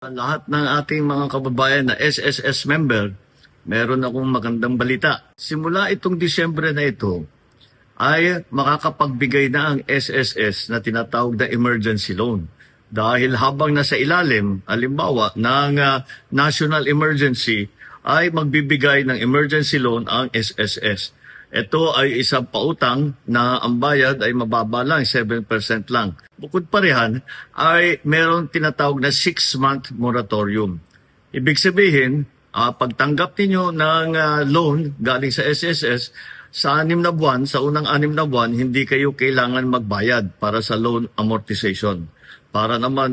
Lahat ng ating mga kababayan na SSS member, meron akong magandang balita. Simula itong Disyembre na ito, ay makakapagbigay na ang SSS na tinatawag na emergency loan. Dahil habang nasa ilalim, halimbawa, ng national emergency, ay magbibigay ng emergency loan ang SSS. Ito ay isang pautang na ang bayad ay mababa lang, 7% lang. Bukod pa riyan, ay meron tinatawag na 6-month moratorium. Ibig sabihin, pagtanggap ninyo ng loan galing sa SSS, sa 6 na buwan, sa unang 6 na buwan, hindi kayo kailangan magbayad para sa loan amortization. Para naman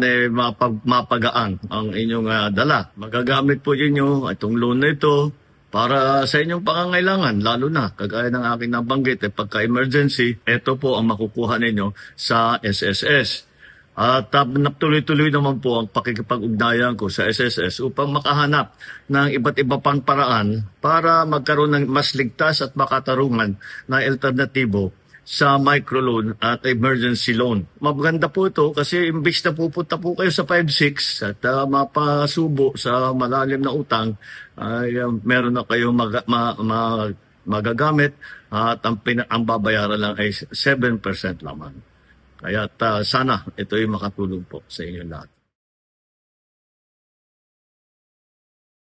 mapagaan ang inyong dala. Magagamit po ninyo itong loan na ito para sa inyong pangangailangan, lalo na, kagaya ng aking nabanggit, pagka-emergency, ito po ang makukuha ninyo sa SSS. At tuloy-tuloy naman po ang pakikipag-ugnayan ko sa SSS upang makahanap ng iba't iba pang paraan para magkaroon ng mas ligtas at makatarungan na alternatibo sa microloan at emergency loan. Maganda po ito kasi imbis na pupunta po kayo sa 5-6 at mapasubo sa malalim na utang, ay meron na kayong magagamit at ang babayaran lang ay 7% lamang. Kaya sana ito ay makatulong po sa inyo lahat.